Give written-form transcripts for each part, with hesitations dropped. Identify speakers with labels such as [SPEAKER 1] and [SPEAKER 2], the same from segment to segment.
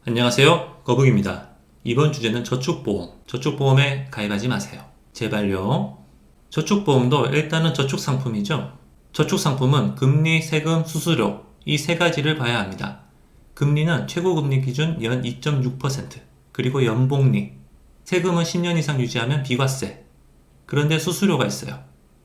[SPEAKER 1] 안녕하세요. 거북입니다. 이번 주제는 저축보험. 저축보험에 가입하지 마세요. 제발요. 저축보험도 일단은 저축상품이죠. 저축상품은 금리, 세금, 수수료 이 세 가지를 봐야 합니다. 금리는 최고금리 기준 연 2.6%, 그리고 연복리. 세금은 10년 이상 유지하면 비과세. 그런데 수수료가 있어요.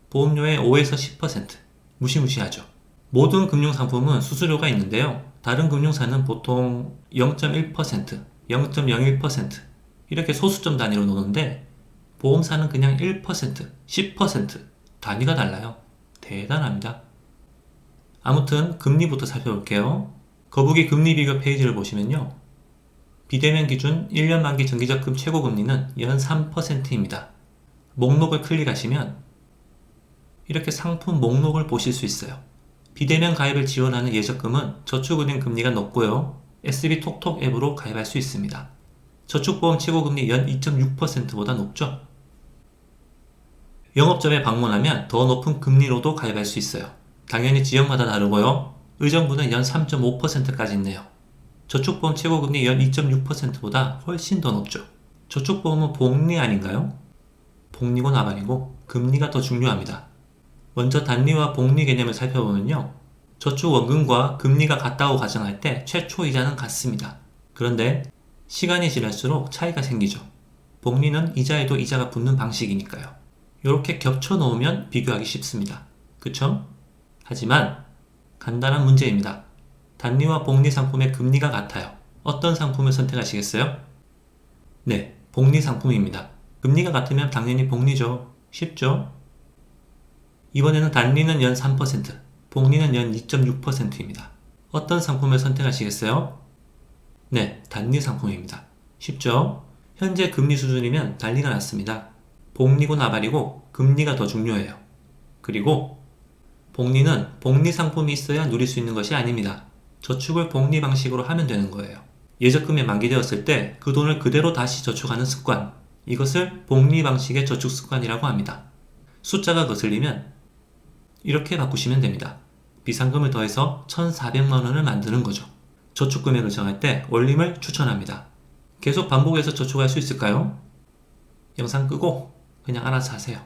[SPEAKER 1] 보험료의 5에서 10%. 무시무시하죠. 모든 금융상품은 수수료가 있는데요. 다른 금융사는 보통 0.1%, 0.01% 이렇게 소수점 단위로 노는데 보험사는 그냥 1%, 10% 단위가 달라요. 대단합니다. 아무튼 금리부터 살펴볼게요. 거북이 금리 비교 페이지를 보시면요. 비대면 기준 1년 만기 정기적금 최고금리는 연 3%입니다. 목록을 클릭하시면 이렇게 상품 목록을 보실 수 있어요. 비대면 가입을 지원하는 예적금은 저축은행 금리가 높고요. SB톡톡 앱으로 가입할 수 있습니다. 저축보험 최고금리 연 2.6%보다 높죠. 영업점에 방문하면 더 높은 금리로도 가입할 수 있어요. 당연히 지역마다 다르고요. 의정부는 연 3.5%까지 있네요. 저축보험 최고금리 연 2.6%보다 훨씬 더 높죠. 저축보험은 복리 아닌가요? 복리고 나발이고 금리가 더 중요합니다. 먼저 단리와 복리 개념을 살펴보면요. 저축 원금과 금리가 같다고 가정할 때 최초 이자는 같습니다. 그런데 시간이 지날수록 차이가 생기죠. 복리는 이자에도 이자가 붙는 방식이니까요. 이렇게 겹쳐 놓으면 비교하기 쉽습니다. 그쵸? 하지만 간단한 문제입니다. 단리와 복리 상품의 금리가 같아요. 어떤 상품을 선택하시겠어요? 네, 복리 상품입니다. 금리가 같으면 당연히 복리죠. 쉽죠? 이번에는 단리는 연 3%, 복리는 연 2.6%입니다. 어떤 상품을 선택하시겠어요? 네, 단리 상품입니다. 쉽죠? 현재 금리 수준이면 단리가 낫습니다. 복리고 나발이고 금리가 더 중요해요. 그리고 복리는 복리 상품이 있어야 누릴 수 있는 것이 아닙니다. 저축을 복리 방식으로 하면 되는 거예요. 예적금에 만기되었을 때 그 돈을 그대로 다시 저축하는 습관, 이것을 복리 방식의 저축 습관이라고 합니다. 숫자가 거슬리면 이렇게 바꾸시면 됩니다. 비상금을 더해서 1,400만원을 만드는 거죠. 저축금액을 정할 때 올림을 추천합니다. 계속 반복해서 저축할 수 있을까요? 영상 끄고 그냥 알아서 하세요.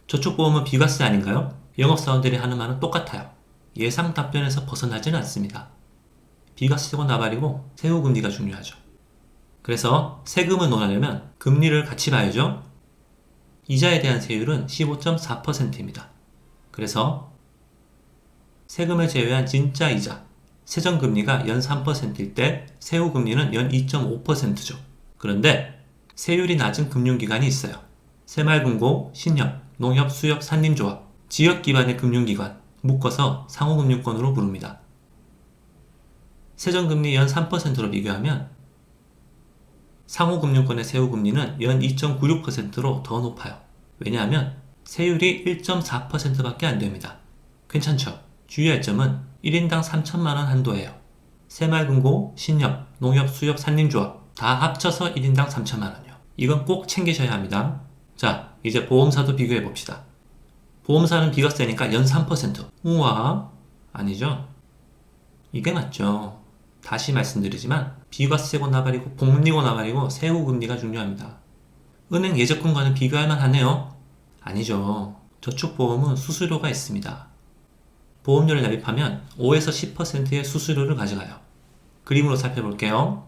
[SPEAKER 1] 저축보험은 비과세 아닌가요? 영업사원들이 하는 말은 똑같아요. 예상 답변에서 벗어나지는 않습니다. 비과세고 나발이고 세후금리가 중요하죠. 그래서 세금을 논하려면 금리를 같이 봐야죠. 이자에 대한 세율은 15.4%입니다. 그래서 세금을 제외한 진짜 이자, 세전금리가 연 3%일 때 세후금리는 연 2.5%죠. 그런데 세율이 낮은 금융기관이 있어요. 새마을금고, 신협, 농협, 수협, 산림조합, 지역 기반의 금융기관, 묶어서 상호금융권으로 부릅니다. 세전금리 연 3%로 비교하면 상호금융권의 세후금리는 연 2.96%로 더 높아요. 왜냐하면 세율이 1.4%밖에 안 됩니다. 괜찮죠? 주의할 점은 1인당 3천만원 한도예요. 새마을금고, 신협, 농협, 수협, 산림조합 다 합쳐서 1인당 3천만원이요. 이건 꼭 챙기셔야 합니다. 자, 이제 보험사도 비교해 봅시다. 보험사는 비과세니까 연 3%. 우와, 아니죠? 이게 맞죠. 다시 말씀드리지만 비과세고 나발이고 복리고 나발이고 세후금리가 중요합니다. 은행 예적금과는 비교할 만하네요. 아니죠. 저축보험은 수수료가 있습니다. 보험료를 납입하면 5에서 10%의 수수료를 가져가요. 그림으로 살펴볼게요.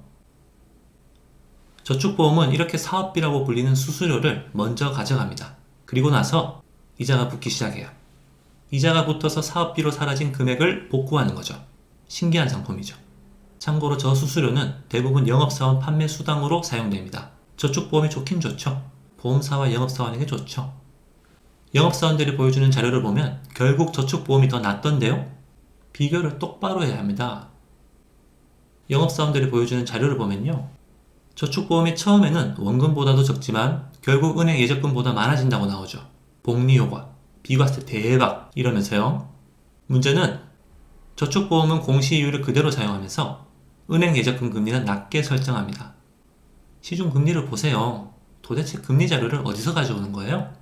[SPEAKER 1] 저축보험은 이렇게 사업비라고 불리는 수수료를 먼저 가져갑니다. 그리고 나서 이자가 붙기 시작해요. 이자가 붙어서 사업비로 사라진 금액을 복구하는 거죠. 신기한 상품이죠. 참고로 저 수수료는 대부분 영업사원 판매 수당으로 사용됩니다. 저축보험이 좋긴 좋죠. 보험사와 영업사원에게 좋죠. 영업사원들이 보여주는 자료를 보면 결국 저축보험이 더 낫던데요? 비교를 똑바로 해야 합니다. 영업사원들이 보여주는 자료를 보면요. 저축보험이 처음에는 원금보다도 적지만 결국 은행 예적금보다 많아진다고 나오죠. 복리효과, 비과세 대박 이러면서요. 문제는 저축보험은 공시이율을 그대로 사용하면서 은행 예적금 금리는 낮게 설정합니다. 시중금리를 보세요. 도대체 금리 자료를 어디서 가져오는 거예요?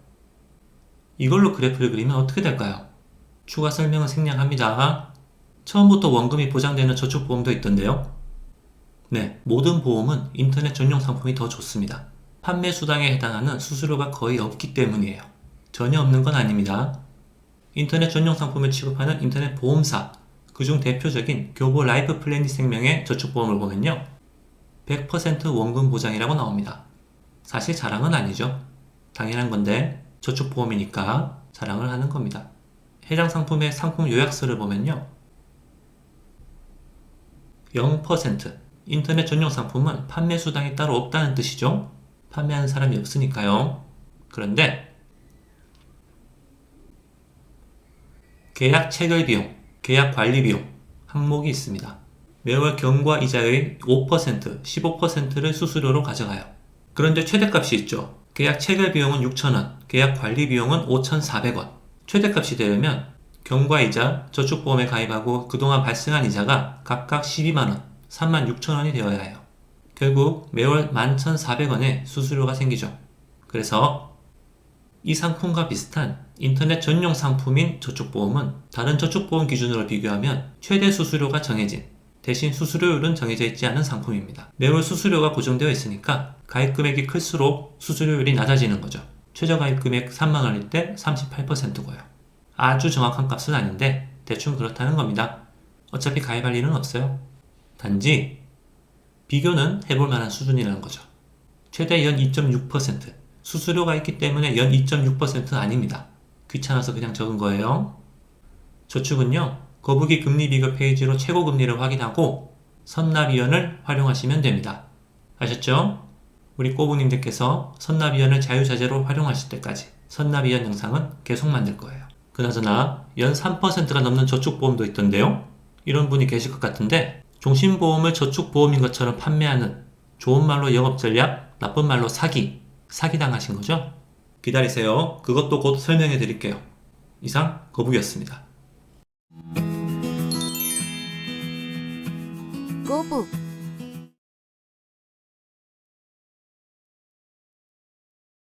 [SPEAKER 1] 이걸로 그래프를 그리면 어떻게 될까요? 추가 설명은 생략합니다. 처음부터 원금이 보장되는 저축보험도 있던데요. 네, 모든 보험은 인터넷 전용 상품이 더 좋습니다. 판매 수당에 해당하는 수수료가 거의 없기 때문이에요. 전혀 없는 건 아닙니다. 인터넷 전용 상품을 취급하는 인터넷 보험사, 그중 대표적인 교보 라이프 플래닛 생명의 저축보험을 보면요, 100% 원금 보장이라고 나옵니다. 사실 자랑은 아니죠. 당연한 건데 저축보험이니까 자랑을 하는 겁니다. 해당 상품의 상품 요약서를 보면요, 0%. 인터넷 전용 상품은 판매 수당이 따로 없다는 뜻이죠. 판매하는 사람이 없으니까요. 그런데 계약 체결 비용, 계약 관리 비용 항목이 있습니다. 매월 경과 이자의 5%, 15%를 수수료로 가져가요. 그런데 최대값이 있죠. 계약 체결 비용은 6,000원, 계약 관리 비용은 5,400원. 최대값이 되려면 경과이자, 저축보험에 가입하고 그동안 발생한 이자가 각각 12만원, 36,000원이 되어야 해요. 결국 매월 11,400원의 수수료가 생기죠. 그래서 이 상품과 비슷한 인터넷 전용 상품인 저축보험은 다른 저축보험 기준으로 비교하면 최대 수수료가 정해진, 대신 수수료율은 정해져 있지 않은 상품입니다. 매월 수수료가 고정되어 있으니까 가입 금액이 클수록 수수료율이 낮아지는 거죠. 최저 가입 금액 3만원일 때 38%고요. 아주 정확한 값은 아닌데 대충 그렇다는 겁니다. 어차피 가입할 일은 없어요. 단지 비교는 해볼 만한 수준이라는 거죠. 최대 연 2.6%, 수수료가 있기 때문에 연 2.6%는 아닙니다. 귀찮아서 그냥 적은 거예요. 저축은요, 거북이 금리 비교 페이지로 최고 금리를 확인하고 선납위원을 활용하시면 됩니다. 아셨죠? 우리 꼬부님들께서 선납위원을 자유자재로 활용하실 때까지 선납위원 영상은 계속 만들 거예요. 그나저나 연 3%가 넘는 저축보험도 있던데요. 이런 분이 계실 것 같은데, 종신보험을 저축보험인 것처럼 판매하는, 좋은 말로 영업전략, 나쁜 말로 사기당하신 거죠? 기다리세요. 그것도 곧 설명해 드릴게요. 이상 거북이었습니다.
[SPEAKER 2] 꼬북